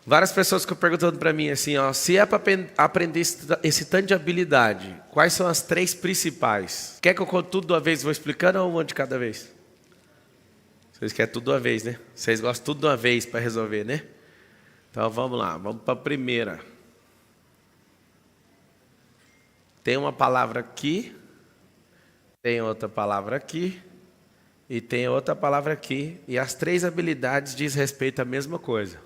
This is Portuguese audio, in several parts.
Várias pessoas ficam perguntando para mim assim, ó, se é para aprender esse tanto de habilidade, quais são as 3 principais? Quer que eu conte tudo de uma vez e vou explicando ou uma de cada vez? Vocês querem tudo de uma vez, né? Vocês gostam tudo de uma vez para resolver, né? Então vamos lá, vamos para a primeira. Tem uma palavra aqui, tem outra palavra aqui e tem outra palavra aqui. E as 3 habilidades diz respeito à mesma coisa.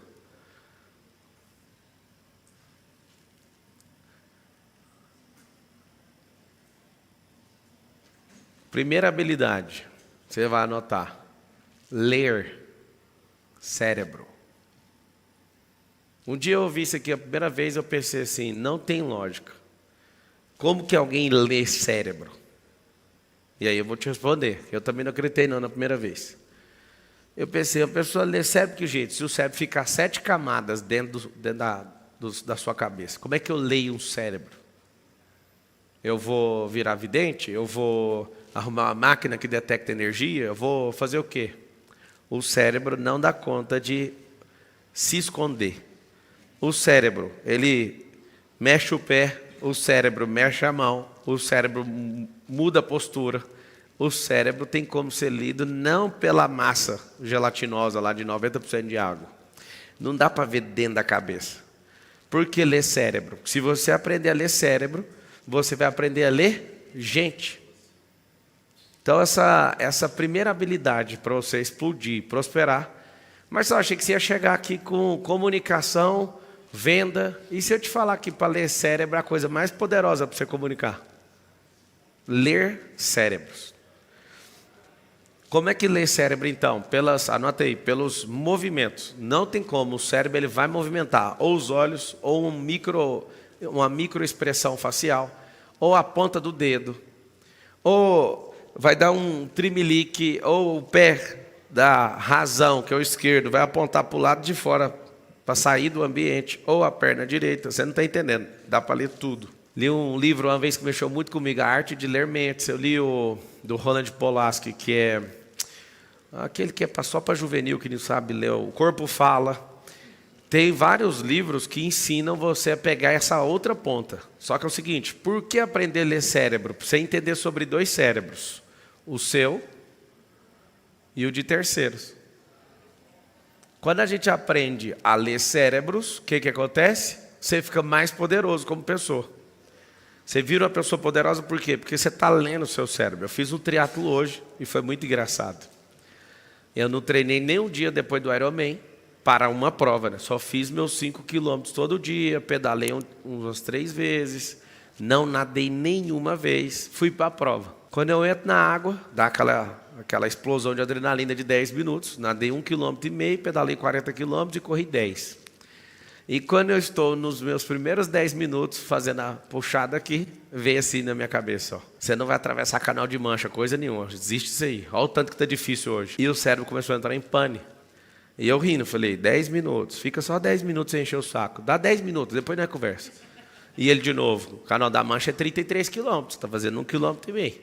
Primeira habilidade, você vai anotar. Ler. Cérebro. Um dia eu ouvi isso aqui a primeira vez, eu pensei assim, não tem lógica. Como que alguém lê cérebro? E aí eu vou te responder. Eu também não acreditei não na primeira vez. Eu pensei, a pessoa lê cérebro que jeito? Se o cérebro ficar 7 camadas dentro da sua cabeça, como é que eu leio um cérebro? Eu vou virar vidente? Eu vou arrumar uma máquina que detecta energia? Eu vou fazer o quê? O cérebro não dá conta de se esconder. O cérebro, ele mexe o pé, o cérebro mexe a mão, o cérebro muda a postura. O cérebro tem como ser lido não pela massa gelatinosa lá de 90% de água. Não dá para ver dentro da cabeça. Por que ler cérebro? Se você aprender a ler cérebro, você vai aprender a ler gente. Então essa primeira habilidade para você explodir, prosperar. Mas eu achei que você ia chegar aqui com comunicação, venda. E se eu te falar que para ler cérebro é a coisa mais poderosa para você comunicar? Ler cérebros. Como é que lê cérebro então? Anota aí, pelos movimentos. Não tem como, o cérebro ele vai movimentar ou os olhos, ou uma microexpressão facial, ou a ponta do dedo, ou vai dar um trimelique, ou o pé da razão, que é o esquerdo, vai apontar para o lado de fora, para sair do ambiente, ou a perna direita. Você não está entendendo, dá para ler tudo. Li um livro uma vez que mexeu muito comigo, A Arte de Ler Mentes. Eu li o do Roland Polaski, que é aquele que é só para juvenil, que não sabe ler. O Corpo Fala. Tem vários livros que ensinam você a pegar essa outra ponta. Só que é o seguinte, por que aprender a ler cérebro? Para você entender sobre 2 cérebros. O seu e o de terceiros. Quando a gente aprende a ler cérebros, o que acontece? Você fica mais poderoso como pessoa. Você vira uma pessoa poderosa por quê? Porque você está lendo o seu cérebro. Eu fiz um triatlo hoje e foi muito engraçado. Eu não treinei nem um dia depois do Ironman para uma prova, né? Só fiz meus 5 quilômetros todo dia, pedalei umas 3 vezes, não nadei nenhuma vez, fui para a prova. Quando eu entro na água, dá aquela explosão de adrenalina de 10 minutos, nadei 1,5 km, pedalei 40 km e corri 10. E quando eu estou nos meus primeiros 10 minutos fazendo a puxada aqui, veio assim na minha cabeça, ó. Você não vai atravessar Canal de Mancha, coisa nenhuma, desiste disso aí. Olha o tanto que está difícil hoje. E o cérebro começou a entrar em pane. E eu rindo, falei, 10 minutos, fica só 10 minutos sem encher o saco. Dá 10 minutos, depois nós conversa. E ele de novo, o Canal da Mancha é 33 quilômetros, está fazendo 1,5 km.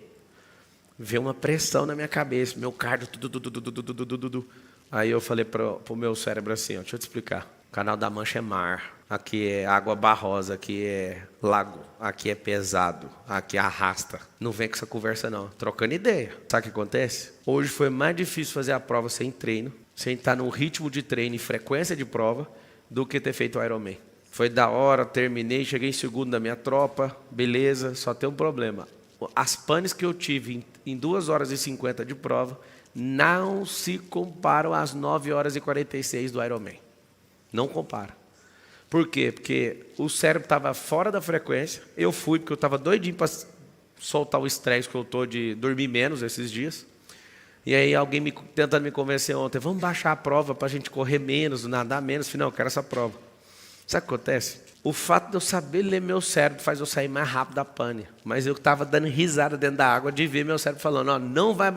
Veio uma pressão na minha cabeça, meu cardio, tudo. Aí eu falei para o meu cérebro assim, ó, deixa eu te explicar. O Canal da Mancha é mar, aqui é água barrosa, aqui é lago, aqui é pesado, aqui arrasta. Não vem com essa conversa não, trocando ideia. Sabe o que acontece? Hoje foi mais difícil fazer a prova sem treino, sem estar num ritmo de treino e frequência de prova, do que ter feito o Ironman. Foi da hora, terminei, cheguei em segundo da minha tropa, beleza, só tem um problema. As panes que eu tive em 2 horas e 50 de prova não se comparam às 9 horas e 46 do Ironman. Não compara. Por quê? Porque o cérebro estava fora da frequência. Eu fui porque eu estava doidinho para soltar o estresse que eu estou de dormir menos esses dias. E aí alguém tentando me convencer ontem, vamos baixar a prova para a gente correr menos, nadar menos. Falei, não, eu quero essa prova. Sabe o que acontece? O fato de eu saber ler meu cérebro faz eu sair mais rápido da pane. Mas eu estava dando risada dentro da água de ver meu cérebro falando, ó, não vai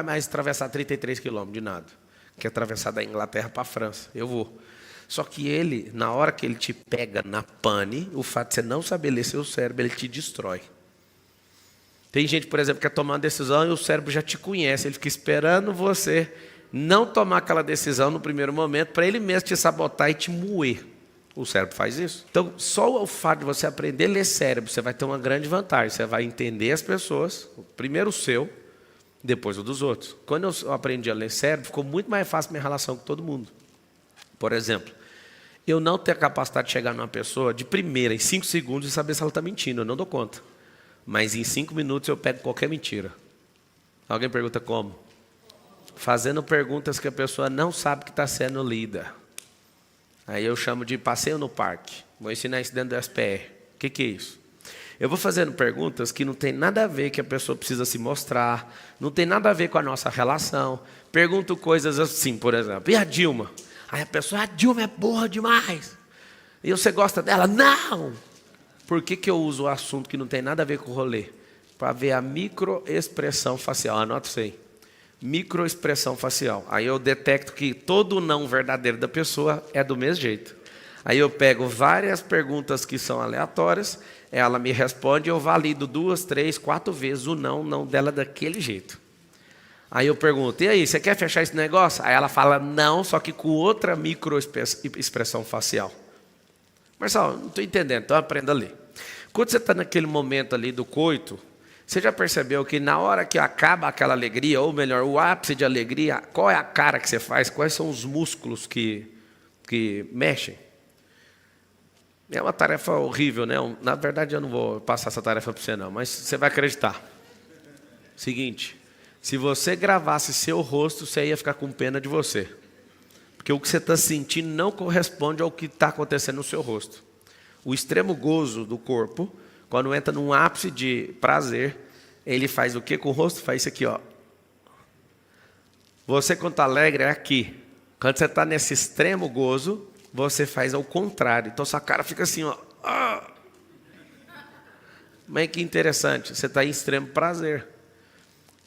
mais atravessar 33 quilômetros de nada. Que é atravessar da Inglaterra para a França. Eu vou. Só que ele, na hora que ele te pega na pane, o fato de você não saber ler seu cérebro, ele te destrói. Tem gente, por exemplo, que quer tomar uma decisão e o cérebro já te conhece, ele fica esperando você não tomar aquela decisão no primeiro momento para ele mesmo te sabotar e te moer. O cérebro faz isso. Então, só o fato de você aprender a ler cérebro, você vai ter uma grande vantagem. Você vai entender as pessoas, primeiro o seu, depois o dos outros. Quando eu aprendi a ler cérebro, ficou muito mais fácil minha relação com todo mundo. Por exemplo, eu não tenho a capacidade de chegar numa pessoa de primeira, em 5 segundos, e saber se ela está mentindo. Eu não dou conta. Mas em 5 minutos eu pego qualquer mentira. Alguém pergunta como? Fazendo perguntas que a pessoa não sabe que está sendo lida. Aí eu chamo de passeio no parque. Vou ensinar isso dentro do SPR. O que é isso? Eu vou fazendo perguntas que não tem nada a ver que a pessoa precisa se mostrar, não tem nada a ver com a nossa relação. Pergunto coisas assim, por exemplo, e a Dilma? Aí a pessoa, a Dilma é burra demais. E você gosta dela? Não! Por que eu uso o assunto que não tem nada a ver com o rolê? Para ver a microexpressão facial. Anota isso aí. Microexpressão facial. Aí eu detecto que todo não verdadeiro da pessoa é do mesmo jeito. Aí eu pego várias perguntas que são aleatórias, ela me responde, eu valido 2, 3, 4 vezes o não dela daquele jeito. Aí eu pergunto, e aí, você quer fechar esse negócio? Aí ela fala não, só que com outra microexpressão facial. Marcelo, não estou entendendo, então aprenda a ler. Quando você está naquele momento ali do coito, você já percebeu que na hora que acaba aquela alegria, ou melhor, o ápice de alegria, qual é a cara que você faz? Quais são os músculos que mexem? É uma tarefa horrível, né? Na verdade, eu não vou passar essa tarefa para você não, mas você vai acreditar. Seguinte, se você gravasse seu rosto, você ia ficar com pena de você. Porque o que você está sentindo não corresponde ao que está acontecendo no seu rosto. O extremo gozo do corpo, quando entra num ápice de prazer, ele faz o quê com o rosto? Faz isso aqui, ó. Você, quando está alegre, é aqui. Quando você está nesse extremo gozo, você faz ao contrário. Então, sua cara fica assim, ó. Mas que interessante, você está em extremo prazer.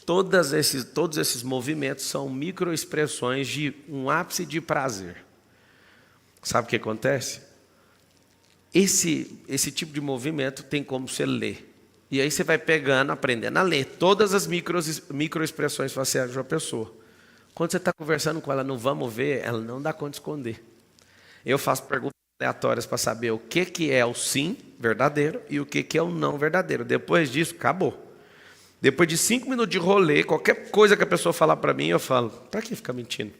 Todos esses movimentos são microexpressões de um ápice de prazer. Sabe o que acontece? Esse tipo de movimento tem como você ler. E aí você vai pegando, aprendendo a ler todas as microexpressões faciais de uma pessoa. Quando você está conversando com ela no vamos ver, ela não dá conta de esconder. Eu faço perguntas aleatórias para saber o que é o sim verdadeiro e o que é o não verdadeiro. Depois disso, acabou. Depois de 5 minutos de rolê, qualquer coisa que a pessoa falar para mim, eu falo, para que ficar mentindo?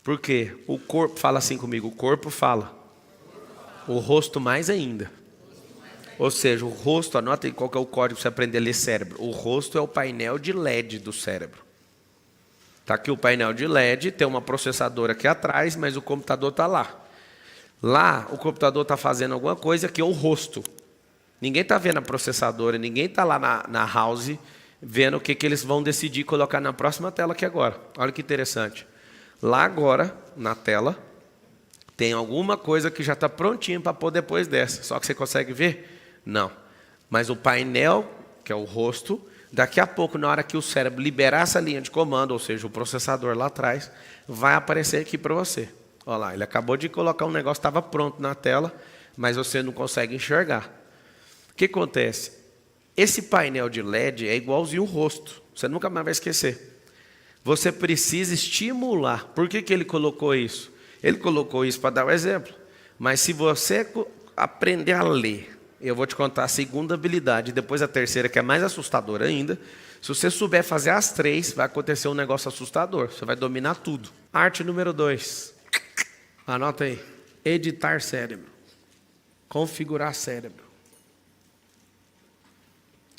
Por quê? O corpo fala assim comigo, o corpo fala. O rosto mais ainda. Ou seja, o rosto, anota aí qual que é o código para você aprender a ler cérebro. O rosto é o painel de LED do cérebro. Está aqui o painel de LED, tem uma processadora aqui atrás, mas o computador está lá. Lá, o computador está fazendo alguma coisa que é o rosto. Ninguém está vendo a processadora, ninguém está lá na house vendo o que eles vão decidir colocar na próxima tela aqui agora. Olha que interessante. Lá agora, na tela, tem alguma coisa que já está prontinha para pôr depois dessa. Só que você consegue ver? Não. Mas o painel, que é o rosto, daqui a pouco, na hora que o cérebro liberar essa linha de comando, ou seja, o processador lá atrás, vai aparecer aqui para você. Olha lá, ele acabou de colocar um negócio que estava pronto na tela, mas você não consegue enxergar. O que acontece? Esse painel de LED é igualzinho o rosto. Você nunca mais vai esquecer. Você precisa estimular. Por que ele colocou isso? Ele colocou isso para dar um exemplo. Mas se você aprender a ler, eu vou te contar a segunda habilidade, depois a terceira, que é mais assustadora ainda. Se você souber fazer as 3, vai acontecer um negócio assustador. Você vai dominar tudo. Arte número 2. Anota aí. Editar cérebro. Configurar cérebro.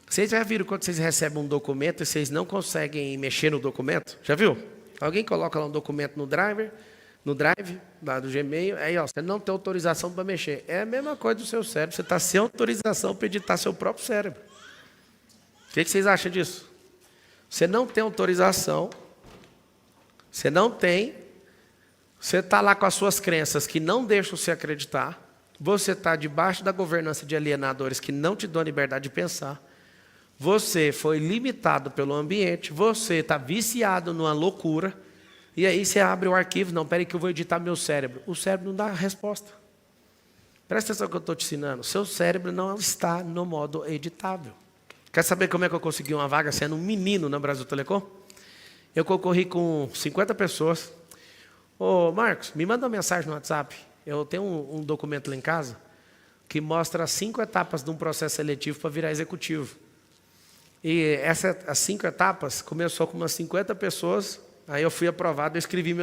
Vocês já viram quando vocês recebem um documento e vocês não conseguem mexer no documento? Já viu? Alguém coloca lá um documento no drive lá do Gmail, aí ó, você não tem autorização para mexer. É a mesma coisa do seu cérebro, você está sem autorização para editar seu próprio cérebro. O que vocês acham disso? Você não tem autorização, você está lá com as suas crenças que não deixam você acreditar, você está debaixo da governança de alienadores que não te dão liberdade de pensar, você foi limitado pelo ambiente, você está viciado numa loucura, e aí você abre o arquivo, não, peraí que eu vou editar meu cérebro. O cérebro não dá a resposta. Presta atenção no que eu estou te ensinando. Seu cérebro não está no modo editável. Quer saber como é que eu consegui uma vaga sendo um menino na Brasil Telecom? Eu concorri com 50 pessoas. Ô, Marcos, me manda uma mensagem no WhatsApp. Eu tenho um documento lá em casa que mostra as 5 etapas de um processo seletivo para virar executivo. E as 5 etapas começou com umas 50 pessoas. Aí eu fui aprovado,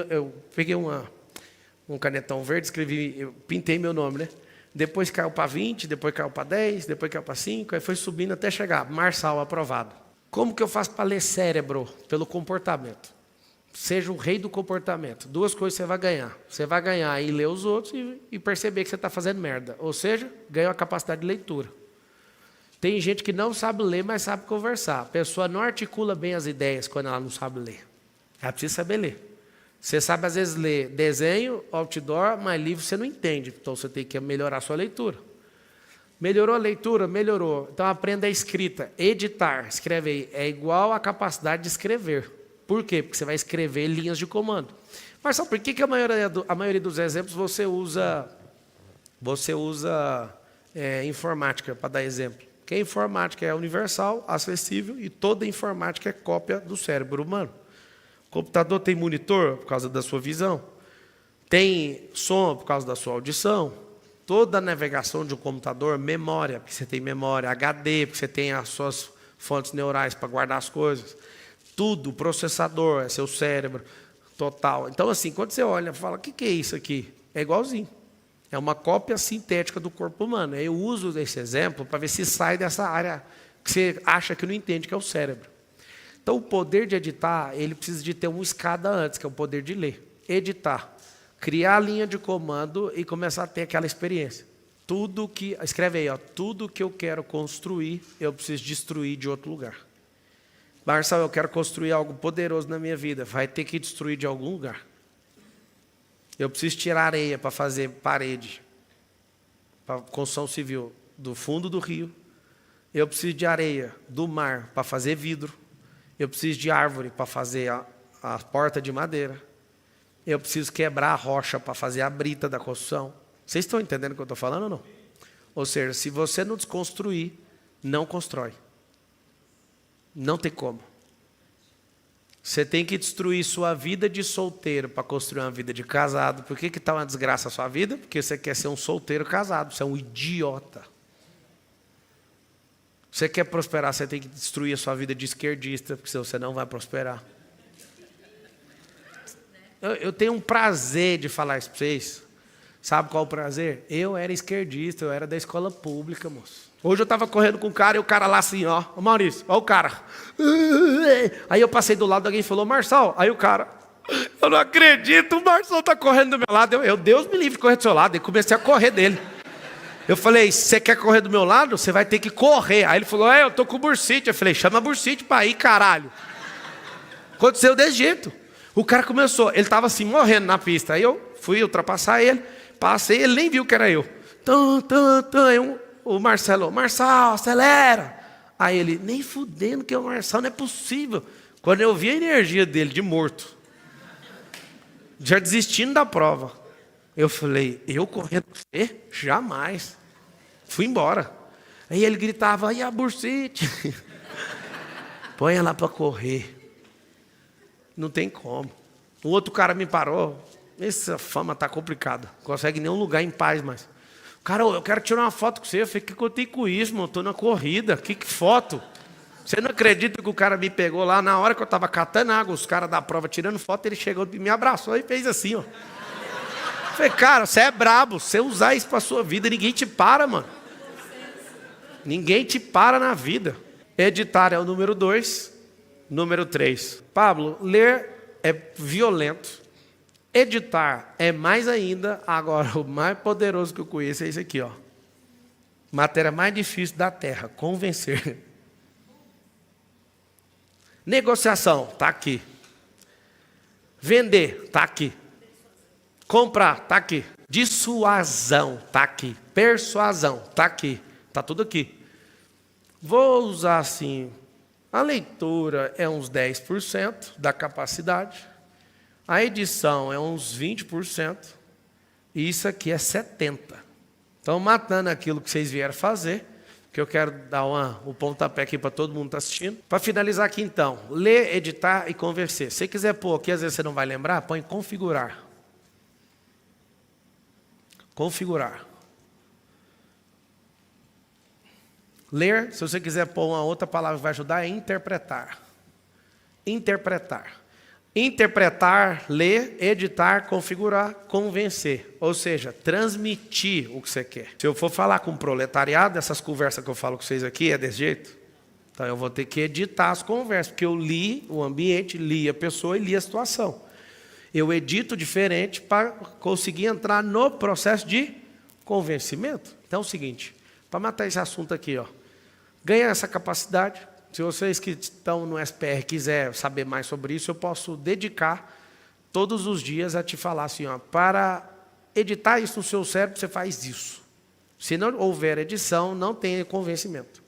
eu peguei um canetão verde, eu pintei meu nome, né? Depois caiu para 20, depois caiu para 10, depois caiu para 5, aí foi subindo até chegar, Marçal aprovado. Como que eu faço para ler cérebro? Pelo comportamento. Seja o rei do comportamento. 2 coisas você vai ganhar. Você vai ganhar em ler os outros e perceber que você está fazendo merda. Ou seja, ganha a capacidade de leitura. Tem gente que não sabe ler, mas sabe conversar. A pessoa não articula bem as ideias quando ela não sabe ler. Ela precisa saber ler. Você sabe, às vezes, ler desenho, outdoor, mas livro você não entende. Então, você tem que melhorar a sua leitura. Melhorou a leitura? Melhorou. Então, aprenda a escrita. Editar, escreve aí, é igual à capacidade de escrever. Por quê? Porque você vai escrever linhas de comando. Mas sabe por que a maioria dos exemplos você usa informática, para dar exemplo? Porque a informática é universal, acessível, e toda informática é cópia do cérebro humano. O computador tem monitor por causa da sua visão, tem som por causa da sua audição. Toda a navegação de um computador, memória, porque você tem memória, HD, porque você tem as suas fontes neurais para guardar as coisas. Tudo, processador, é seu cérebro total. Então, assim, quando você olha e fala, o que é isso aqui? É igualzinho. É uma cópia sintética do corpo humano. Eu uso esse exemplo para ver se sai dessa área que você acha que não entende, que é o cérebro. Então, o poder de editar, ele precisa de ter uma escada antes, que é o poder de ler. Editar. Criar a linha de comando e começar a ter aquela experiência. Escreve aí, tudo que eu quero construir, eu preciso destruir de outro lugar. Marcelo, eu quero construir algo poderoso na minha vida. Vai ter que destruir de algum lugar. Eu preciso tirar areia para fazer parede, para construção civil, do fundo do rio. Eu preciso de areia do mar para fazer vidro. Eu preciso de árvore para fazer a porta de madeira. Eu preciso quebrar a rocha para fazer a brita da construção. Vocês estão entendendo o que eu estou falando ou não? Ou seja, se você não desconstruir, não constrói. Não tem como. Você tem que destruir sua vida de solteiro para construir uma vida de casado. Por que está uma desgraça a sua vida? Porque você quer ser um solteiro casado. Você é um idiota. Você quer prosperar, você tem que destruir a sua vida de esquerdista, porque senão você não vai prosperar. Eu tenho um prazer de falar isso para vocês. Sabe qual é o prazer? Eu era esquerdista, eu era da escola pública, moço. Hoje eu estava correndo com um cara e o cara lá assim, ó, Maurício, ó o cara. Aí eu passei do lado, alguém falou, Marçal. Aí o cara, eu não acredito, o Marçal está correndo do meu lado. Deus me livre de correr do seu lado. E comecei a correr dele. Eu falei, você quer correr do meu lado? Você vai ter que correr. Aí ele falou, eu tô com bursite. Eu falei, chama bursite para ir, caralho. Aconteceu desse jeito. O cara começou, ele estava assim, morrendo na pista. Aí eu fui ultrapassar ele, passei, ele nem viu que era eu. O Marcelo, Marçal, acelera. Aí ele, nem fudendo que é o Marçal, não é possível. Quando eu vi a energia dele de morto, já desistindo da prova, eu falei, eu correndo com você? Jamais. Fui embora. Aí ele gritava, e a bursite? Põe ela para correr. Não tem como. O outro cara me parou. Essa fama está complicada. Não consegue nenhum lugar em paz mais. Cara, eu quero tirar uma foto com você. Eu falei, o que eu tenho com isso, mano? Estou na corrida. Que foto? Você não acredita que o cara me pegou lá na hora que eu estava catando água, os caras da prova tirando foto, ele chegou e me abraçou e fez assim, ó. Eu falei, cara, você é brabo. Você usar isso para a sua vida, ninguém te para, mano. Ninguém te para na vida. Editar é o número 2. Número 3. Pablo, ler é violento. Editar é mais ainda. Agora, o mais poderoso que eu conheço é esse aqui, ó. Matéria mais difícil da Terra, convencer. Negociação, está aqui. Vender, está aqui. Comprar, está aqui. Dissuasão, está aqui. Persuasão, está aqui. Está tudo aqui. Vou usar assim... A leitura é uns 10% da capacidade. A edição é uns 20%. E isso aqui é 70%. Então, matando aquilo que vocês vieram fazer, que eu quero dar o pontapé aqui para todo mundo que está assistindo. Para finalizar aqui então, ler, editar e convencer. Se você quiser pôr aqui, às vezes você não vai lembrar, põe configurar. Configurar. Ler, se você quiser pôr uma outra palavra que vai ajudar, é interpretar. Interpretar. Interpretar, ler, editar, configurar, convencer. Ou seja, transmitir o que você quer. Se eu for falar com o proletariado, essas conversas que eu falo com vocês aqui é desse jeito. Então eu vou ter que editar as conversas, porque eu li o ambiente, li a pessoa e li a situação. Eu edito diferente para conseguir entrar no processo de convencimento. Então é o seguinte, para matar esse assunto aqui, ganha essa capacidade. Se vocês que estão no SPR quiser saber mais sobre isso, eu posso dedicar todos os dias a te falar assim, para editar isso no seu cérebro, você faz isso. Se não houver edição, não tem convencimento.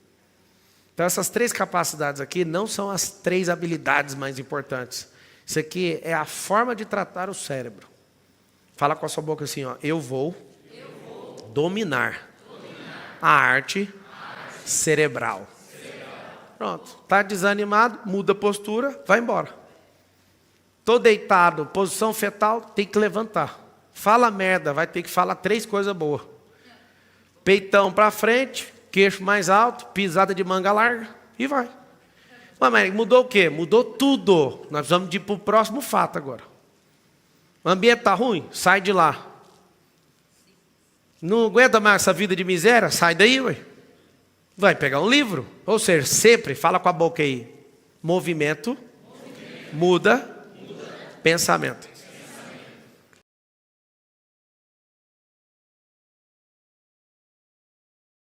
Então, essas 3 capacidades aqui não são as 3 habilidades mais importantes. Isso aqui é a forma de tratar o cérebro. Fala com a sua boca assim, eu vou dominar a arte cerebral. Pronto. Está desanimado, muda a postura, vai embora. Estou deitado, posição fetal, tem que levantar. Fala merda, vai ter que falar 3 coisas boas. Peitão para frente, queixo mais alto, pisada de manga larga e vai. Mas mudou o quê? Mudou tudo. Nós vamos ir para o próximo fato agora. O ambiente está ruim? Sai de lá. Não aguenta mais essa vida de miséria? Sai daí, ué. Vai pegar um livro. Ou seja, sempre, fala com a boca aí. Movimento. Muda. Pensamento.